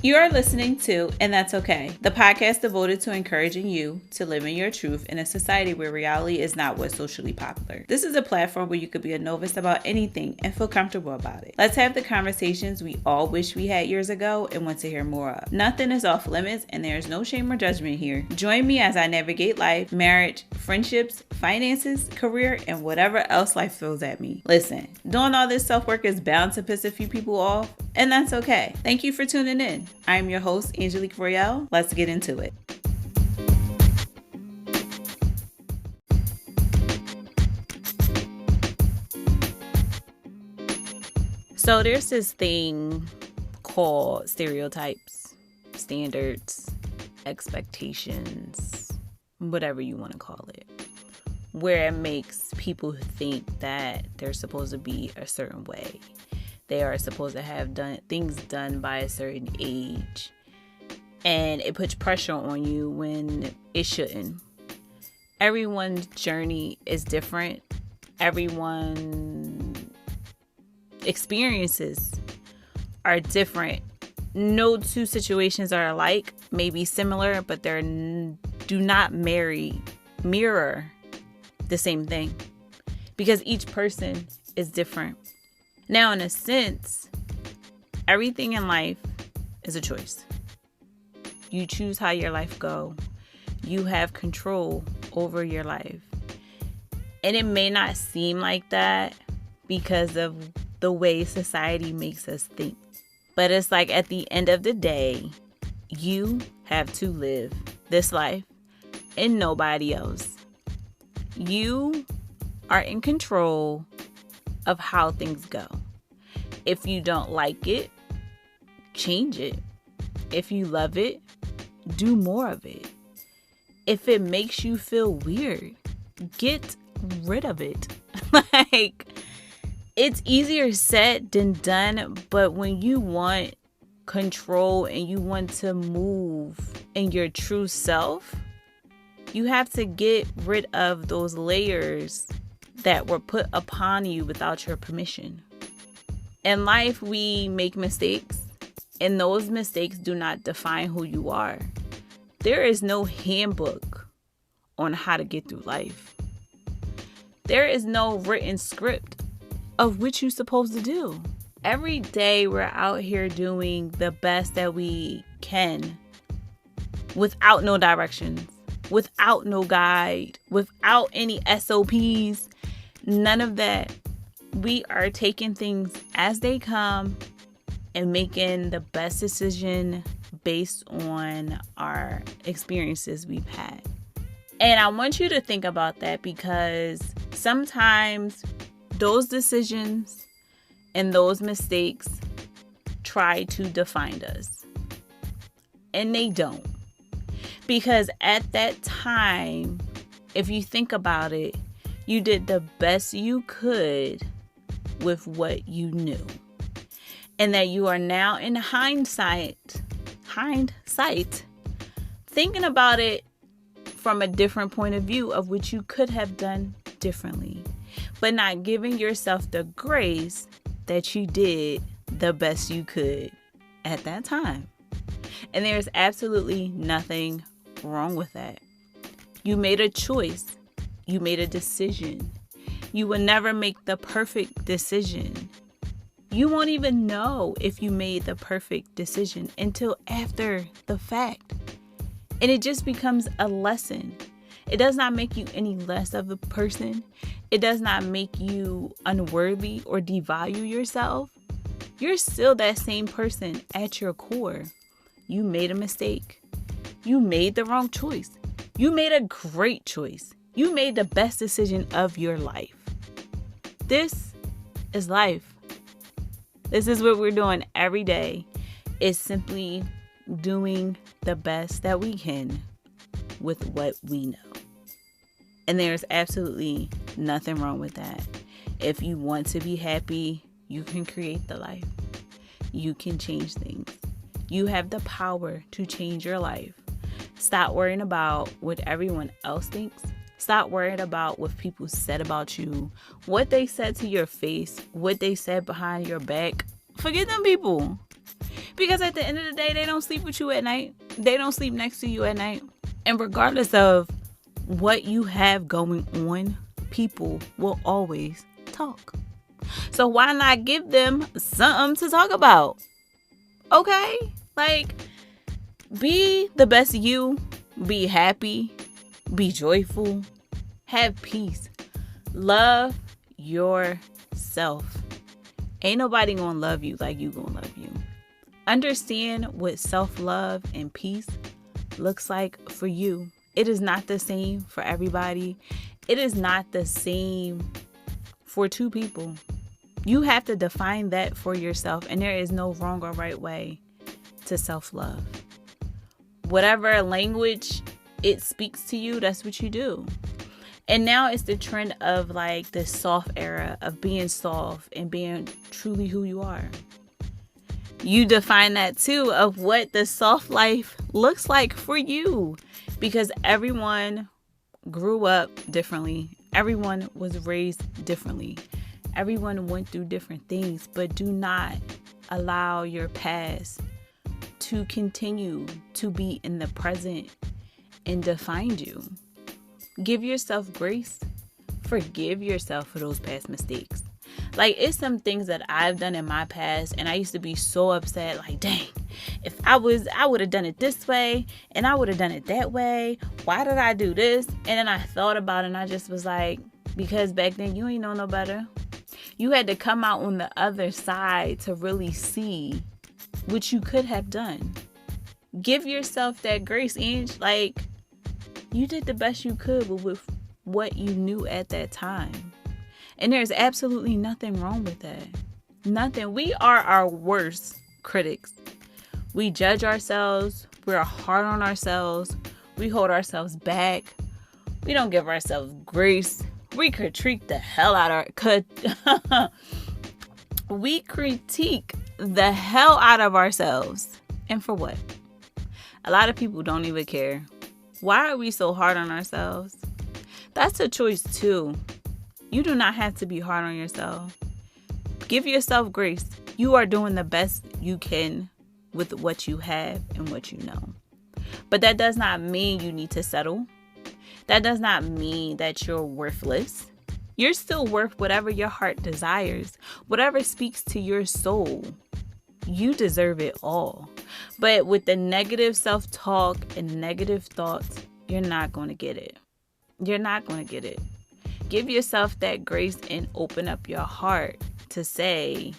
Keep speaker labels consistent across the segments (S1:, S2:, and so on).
S1: You are listening to And That's Okay, the podcast devoted to encouraging you to live in your truth in a society where reality is not what's socially popular. This is a platform where you could be a novice about anything and feel comfortable about it. Let's have the conversations we all wish we had years ago and want to hear more of. Nothing is off limits and there is no shame or judgment here. Join me as I navigate life, marriage, friendships, finances, career, and whatever else life throws at me. Listen, doing all this self-work is bound to piss a few people off, and that's okay. Thank you for tuning in. I'm your host, Angelique Royale. Let's get into it. So there's this thing called stereotypes, standards, expectations, whatever you want to call it, where it makes people think that they're supposed to be a certain way. They are supposed to have things done by a certain age. And it puts pressure on you when it shouldn't. Everyone's journey is different. Everyone's experiences are different. No two situations are alike, maybe similar, but they do not mirror the same thing. Because each person is different. Now, in a sense, everything in life is a choice. You choose how your life go. You have control over your life. And it may not seem like that because of the way society makes us think. But it's like at the end of the day, you have to live this life and nobody else. You are in control of how things go. If you don't like it, change it. If you love it, do more of it. If it makes you feel weird, get rid of it. Like, it's easier said than done, but when you want control and you want to move in your true self, you have to get rid of those layers that were put upon you without your permission. In life, we make mistakes, and those mistakes do not define who you are. There is no handbook on how to get through life. There is no written script of what you're supposed to do. Every day, we're out here doing the best that we can without no directions, without no guide, without any SOPs, none of that. We are taking things as they come and making the best decision based on our experiences we've had. And I want you to think about that because sometimes those decisions and those mistakes try to define us. And they don't. Because at that time, if you think about it, you did the best you could with what you knew. And that you are now in hindsight, thinking about it from a different point of view of what you could have done differently. But not giving yourself the grace that you did the best you could at that time. And there's absolutely nothing wrong with that. You made a choice. You made a decision. You will never make the perfect decision. You won't even know if you made the perfect decision until after the fact. And it just becomes a lesson. It does not make you any less of a person. It does not make you unworthy or devalue yourself. You're still that same person at your core. You made a mistake. You made the wrong choice. You made a great choice. You made the best decision of your life. This is life. This is what we're doing every day. It's simply doing the best that we can with what we know. And there's absolutely nothing wrong with that. If you want to be happy, you can create the life. You can change things. You have the power to change your life. Stop worrying about what everyone else thinks. Stop worrying about what people said about you, what they said to your face, what they said behind your back. Forget them people. Because at the end of the day, they don't sleep with you at night. They don't sleep next to you at night. And regardless of what you have going on, people will always talk. So why not give them something to talk about? Okay? Like, be the best you. Be happy. Be joyful. Have peace. Love yourself. Ain't nobody gonna love you like you gonna love you. Understand what self-love and peace looks like for you. It is not the same for everybody. It is not the same for two people. You have to define that for yourself, and there is no wrong or right way to self-love. Whatever language it speaks to you, that's what you do. And now it's the trend of like the soft era of being soft and being truly who you are. You define that too of what the soft life looks like for you, because everyone grew up differently. Everyone was raised differently. Everyone went through different things, but do not allow your past to continue to be in the present and define you. Give yourself grace. Forgive yourself for those past mistakes. Like, it's some things that I've done in my past, and I used to be so upset, like, dang, if I would have done it this way, and I would have done it that way. Why did I do this? And then I thought about it, and I just was like, because back then you ain't know no better. You had to come out on the other side to really see what you could have done. Give yourself that grace, Ange. Like, you did the best you could with what you knew at that time. And there's absolutely nothing wrong with that. Nothing. We are our worst critics. We judge ourselves. We're hard on ourselves. We hold ourselves back. We don't give ourselves grace. We critique the hell out of we critique the hell out of ourselves. And for what? A lot of people don't even care. Why are we so hard on ourselves? That's a choice too. You do not have to be hard on yourself. Give yourself grace. You are doing the best you can with what you have and what you know. But that does not mean you need to settle. That does not mean that you're worthless. You're still worth whatever your heart desires, whatever speaks to your soul. You deserve it all. But with the negative self-talk and negative thoughts, you're not going to get it. You're not going to get it. Give yourself that grace and open up your heart to say,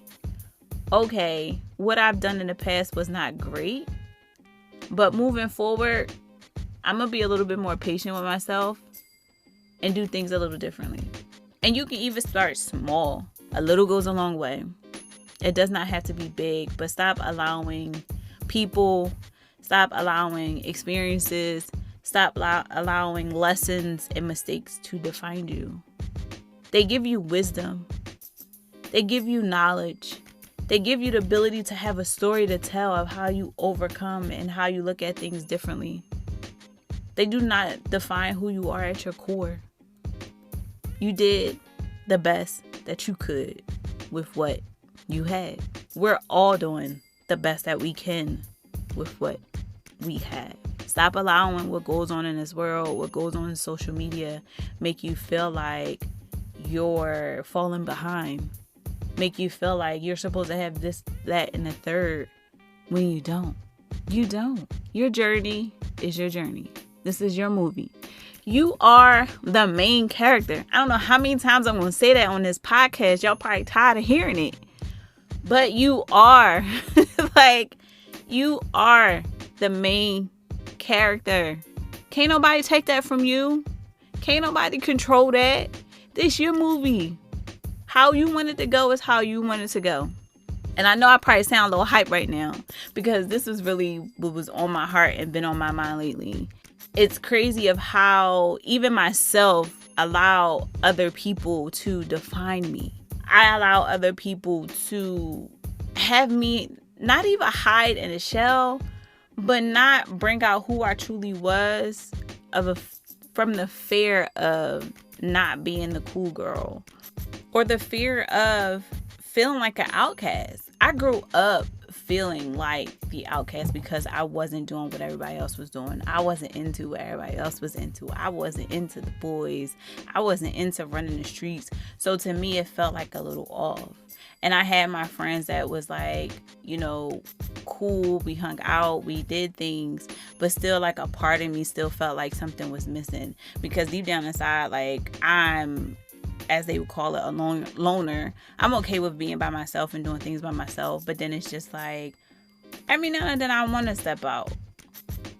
S1: okay, what I've done in the past was not great, but moving forward, I'm going to be a little bit more patient with myself and do things a little differently. And you can even start small. A little goes a long way. It does not have to be big, but stop allowing people, stop allowing experiences, stop allowing lessons and mistakes to define you. They give you wisdom. They give you knowledge. They give you the ability to have a story to tell of how you overcome and how you look at things differently. They do not define who you are at your core. You did the best that you could with what you had. We're all doing the best that we can with what we have. Stop allowing what goes on in this world, what goes on in social media, make you feel like you're falling behind. Make you feel like you're supposed to have this, that, and the third when you don't. You don't. Your journey is your journey. This is your movie. You are the main character. I don't know how many times I'm going to say that on this podcast. Y'all probably tired of hearing it. But you are. Like, you are the main character. Can't nobody take that from you. Can't nobody control that. This your movie. How you want it to go is how you want it to go. And I know I probably sound a little hype right now because this was really what was on my heart and been on my mind lately. It's crazy of how even myself allow other people to define me. I allow other people to have me not even hide in a shell, but not bring out who I truly was from the fear of not being the cool girl or the fear of feeling like an outcast. I grew up feeling like the outcast because I wasn't doing what everybody else was doing. I wasn't into what everybody else was into. I wasn't into the boys. I wasn't into running the streets. So to me, it felt like a little off. And I had my friends that was like, you know, cool. We hung out, we did things, but still like a part of me still felt like something was missing, because deep down inside, like, I'm, as they would call it, a loner. I'm okay with being by myself and doing things by myself, but then it's just like every now and then I want to step out.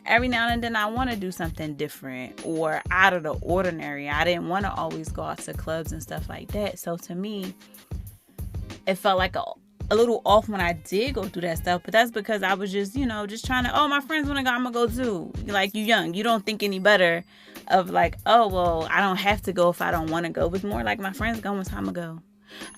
S1: Every now and then I want to do something different or out of the ordinary. I didn't want to always go out to clubs and stuff like that. So to me, it felt like a little off when I did go through that stuff, but that's because I was just, you know, just trying to, oh, my friends want to go, I'm gonna go too. Like, you young, you don't think any better of like, oh, well, I don't have to go if I don't want to go. It was more like, my friends going, so I'm gonna go.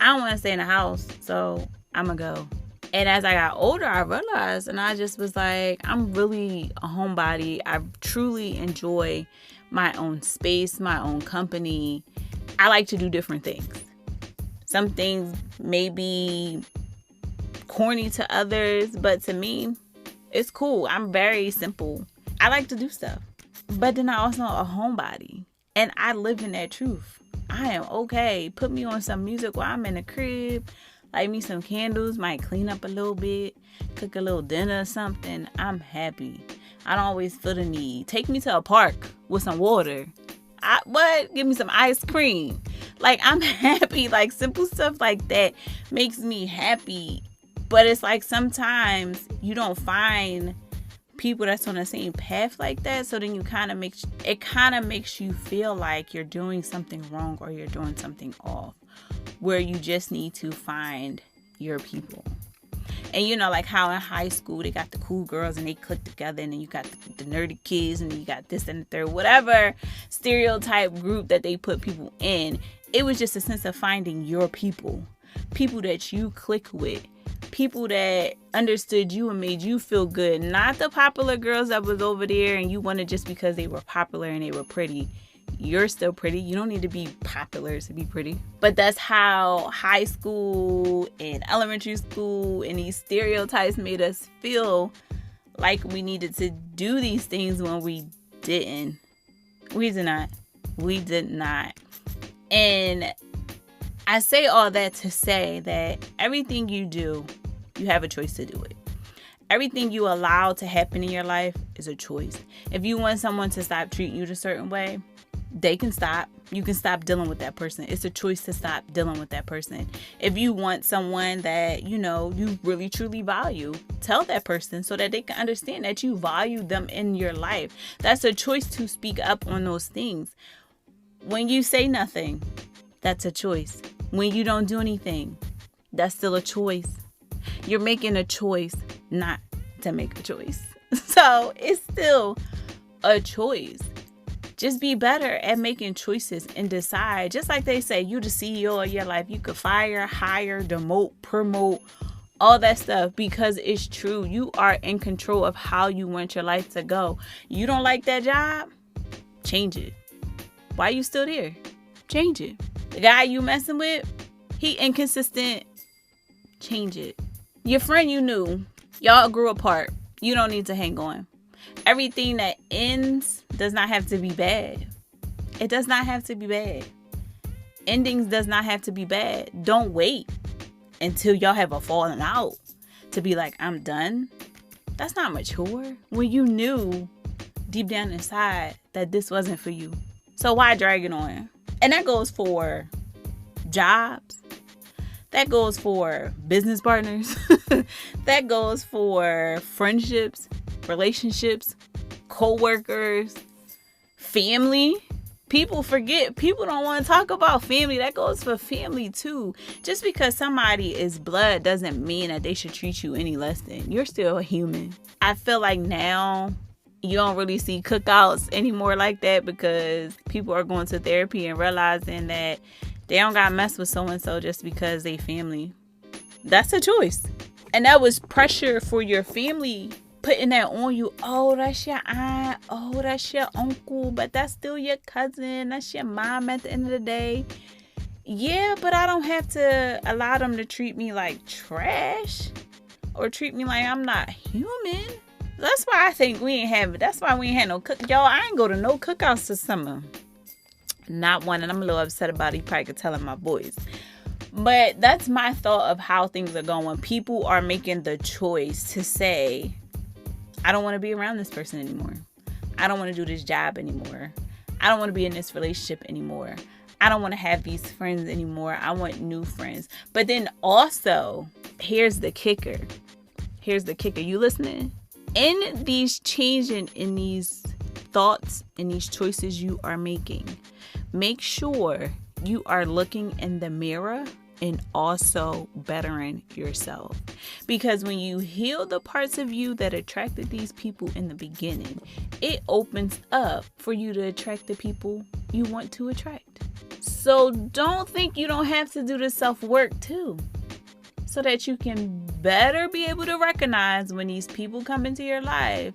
S1: I don't want to stay in the house, so I'm gonna go. And as I got older, I realized, and I just was like, I'm really a homebody. I truly enjoy my own space, my own company. I like to do different things. Some things may be corny to others, but to me, it's cool. I'm very simple. I like to do stuff. But then I also a homebody. And I live in that truth. I am okay. Put me on some music while I'm in the crib. Light me some candles. Might clean up a little bit. Cook a little dinner or something. I'm happy. I don't always feel the need. Take me to a park with some water. Give me some ice cream. Like, I'm happy. Like, simple stuff like that makes me happy. But it's like sometimes you don't find people that's on the same path like that. So then it kind of makes you feel like you're doing something wrong or you're doing something off, where you just need to find your people. And you know, like how in high school they got the cool girls and they click together, and then you got the nerdy kids, and then you got this and the third, whatever stereotype group that they put people in. It was just a sense of finding your people that you click with, people that understood you and made you feel good, not the popular girls that was over there and you wanted just because they were popular and they were pretty. You're still pretty. You don't need to be popular to be pretty. But that's how high school and elementary school and these stereotypes made us feel like we needed to do these things when we didn't. We did not. We did not. And I say all that to say that everything you do, you have a choice to do it. Everything you allow to happen in your life is a choice. If you want someone to stop treating you a certain way, they can stop. You can stop dealing with that person. It's a choice to stop dealing with that person. If you want someone that, you know, you really truly value, tell that person so that they can understand that you value them in your life. That's a choice to speak up on those things. When you say nothing, that's a choice. When you don't do anything, that's still a choice. You're making a choice not to make a choice. So it's still a choice. Just be better at making choices and decide. Just like they say, you're the CEO of your life. You could fire, hire, demote, promote, all that stuff, because it's true. You are in control of how you want your life to go. You don't like that job? Change it. Why are you still there? Change it. The guy you messing with, he inconsistent. Change it. Your friend you knew, y'all grew apart. You don't need to hang on. Everything that ends does not have to be bad. It does not have to be bad. Endings does not have to be bad. Don't wait until y'all have a falling out to be like, I'm done. That's not mature. When you knew deep down inside that this wasn't for you. So why drag it on? And that goes for jobs. That goes for business partners. That goes for friendships, relationships, co-workers, family. People forget. People don't want to talk about family. That goes for family too. Just because somebody is blood doesn't mean that they should treat you any less than. You're still a human. I feel like now you don't really see cookouts anymore like that, because people are going to therapy and realizing that they don't got to mess with so-and-so just because they family. That's a choice. And that was pressure for your family putting that on you. Oh, that's your aunt. Oh, that's your uncle. But that's still your cousin. That's your mom at the end of the day. Yeah, but I don't have to allow them to treat me like trash. or treat me like I'm not human. That's why I think that's why we ain't had no cook. Y'all, I ain't go to no cookouts this summer. Not one, and I'm a little upset about it. You probably could tell in my voice. But that's my thought of how things are going. People are making the choice to say, I don't want to be around this person anymore. I don't want to do this job anymore. I don't want to be in this relationship anymore. I don't want to have these friends anymore. I want new friends. But then also, here's the kicker. You listening? In these changing, in these thoughts, in these choices you are making, make sure you are looking in the mirror and also bettering yourself. Because when you heal the parts of you that attracted these people in the beginning, it opens up for you to attract the people you want to attract. So don't think you don't have to do the self-work too, so that you can better be able to recognize when these people come into your life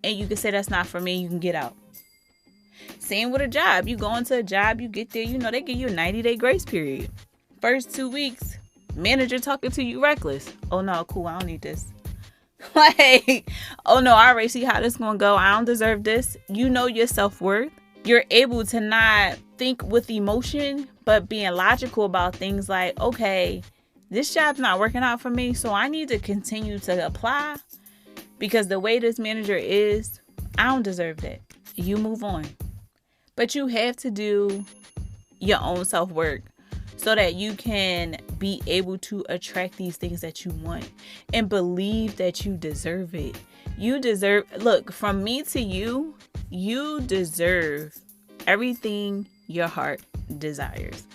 S1: and you can say, that's not for me, you can get out. Same with a job. You go into a job, you get there, they give you a 90-day grace period. First 2 weeks, manager talking to you reckless. Oh no, cool, I don't need this. Like, oh no, I already see how this gonna go. I don't deserve this. You know your self-worth. You're able to not think with emotion, but being logical about things like, okay, this job's not working out for me, so I need to continue to apply because the way this manager is, I don't deserve that. You move on. But you have to do your own self-work so that you can be able to attract these things that you want and believe that you deserve it. Look, from me to you, you deserve everything your heart desires.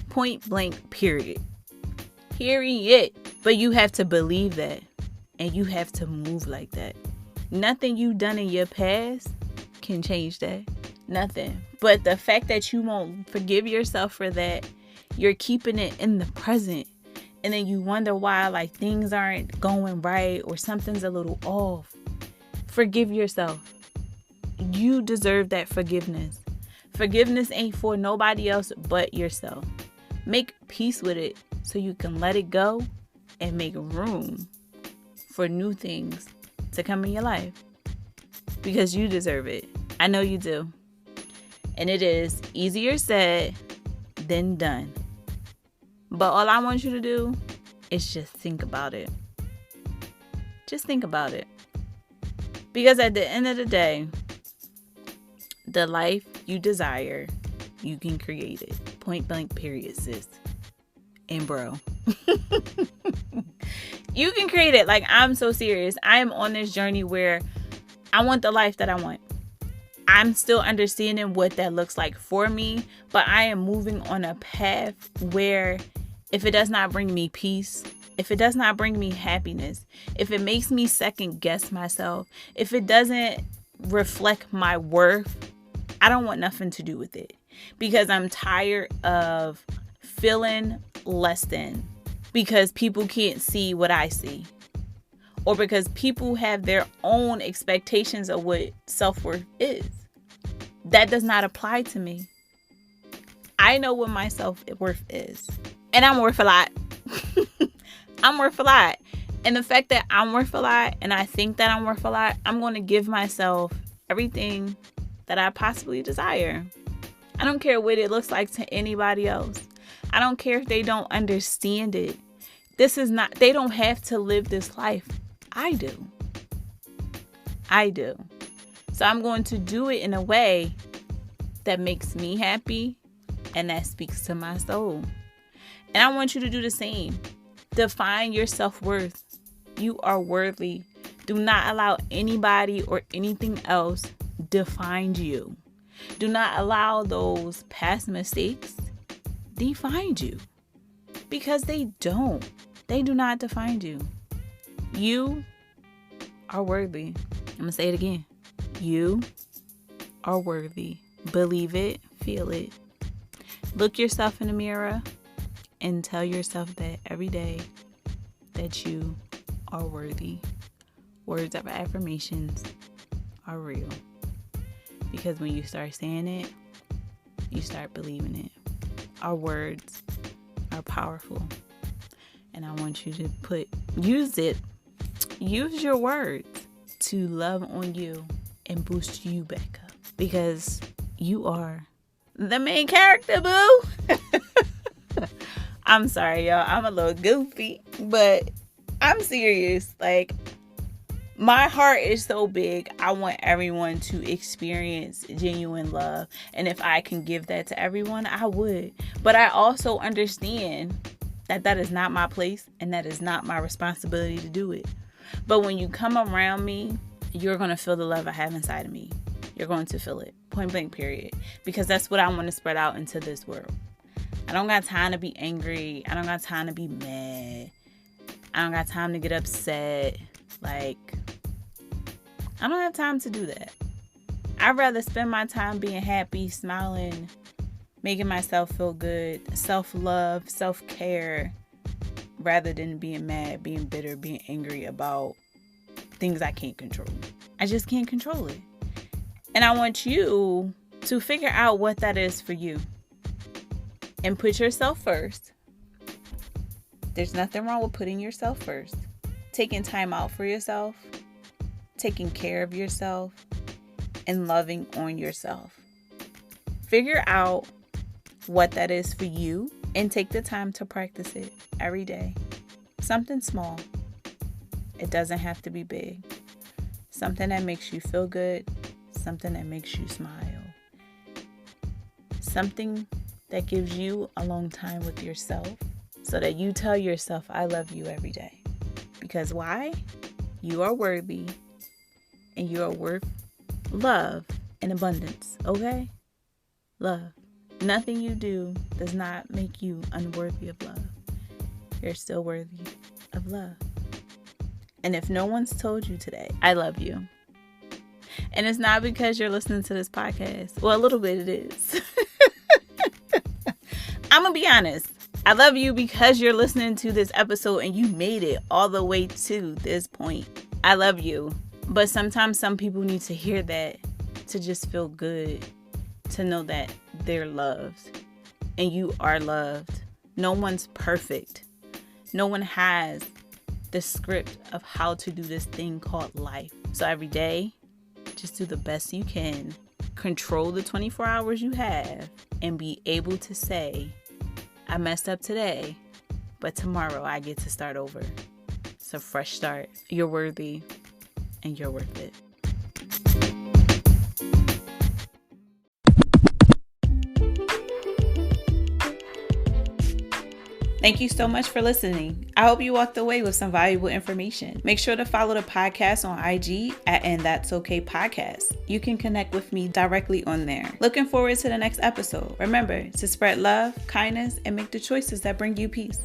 S1: Point blank, period. Period. But you have to believe that, and you have to move like that. Nothing you've done in your past can change that. Nothing. But the fact that you won't forgive yourself for that, you're keeping it in the present. And then you wonder why like things aren't going right or something's a little off. Forgive yourself. You deserve that forgiveness. Forgiveness ain't for nobody else but yourself. Make peace with it so you can let it go and make room for new things to come in your life. Because you deserve it. I know you do. And it is easier said than done. But all I want you to do is just think about it. Just think about it. Because at the end of the day, the life you desire, you can create it. Point blank, period, sis. And bro. You can create it. Like, I'm so serious. I am on this journey where I want the life that I want. I'm still understanding what that looks like for me, but I am moving on a path where if it does not bring me peace, if it does not bring me happiness, if it makes me second guess myself, if it doesn't reflect my worth, I don't want nothing to do with it, because I'm tired of feeling less than because people can't see what I see, or because people have their own expectations of what self-worth is. That does not apply to me. I know what my self-worth is, and I'm worth a lot. I'm worth a lot. And the fact that I'm worth a lot, and I think that I'm worth a lot, I'm going to give myself everything that I possibly desire. I don't care what it looks like to anybody else. I don't care if they don't understand it. They don't have to live this life. I do. So I'm going to do it in a way that makes me happy and that speaks to my soul. And I want you to do the same. Define your self-worth. You are worthy. Do not allow anybody or anything else define you. Do not allow those past mistakes define you, because they don't. They do not define you. You are worthy. I'm going to say it again. You are worthy. Believe it. Feel it. Look yourself in the mirror and tell yourself that every day that you are worthy. Words of affirmations are real. Because when you start saying it, you start believing it. Our words are powerful. And I want you to use it use your words to love on you and boost you back up, because you are the main character, boo. I'm sorry, y'all. I'm a little goofy, but I'm serious. Like, my heart is so big. I want everyone to experience genuine love. And if I can give that to everyone, I would. But I also understand that that is not my place and that is not my responsibility to do it. But when you come around me, you're going to feel the love I have inside of me. You're going to feel it. Point blank, period. Because that's what I want to spread out into this world. I don't got time to be angry. I don't got time to be mad. I don't got time to get upset. Like, I don't have time to do that. I'd rather spend my time being happy, smiling, making myself feel good, self-love, self-care, rather than being mad, being bitter, being angry about things I can't control. I just can't control it. And I want you to figure out what that is for you and put yourself first. There's nothing wrong with putting yourself first. Taking time out for yourself, taking care of yourself, and loving on yourself. Figure out what that is for you and take the time to practice it every day. Something small. It doesn't have to be big. Something that makes you feel good. Something that makes you smile. Something that gives you alone time with yourself so that you tell yourself, I love you every day. Because why? You are worthy and you are worth love in abundance, okay? Love. Nothing you do does not make you unworthy of love. You're still worthy of love. And if no one's told you today, I love you. And it's not because you're listening to this podcast. Well, a little bit it is. I'm going to be honest. I love you because you're listening to this episode and you made it all the way to this point. I love you. But sometimes some people need to hear that to just feel good, to know that they're loved and you are loved. No one's perfect. No one has the script of how to do this thing called life. So every day, just do the best you can. Control the 24 hours you have and be able to say, I messed up today, but tomorrow I get to start over. It's a fresh start. You're worthy and you're worth it. Thank you so much for listening. I hope you walked away with some valuable information. Make sure to follow the podcast on IG at And That's Okay Podcast. You can connect with me directly on there. Looking forward to the next episode. Remember to spread love, kindness, and make the choices that bring you peace.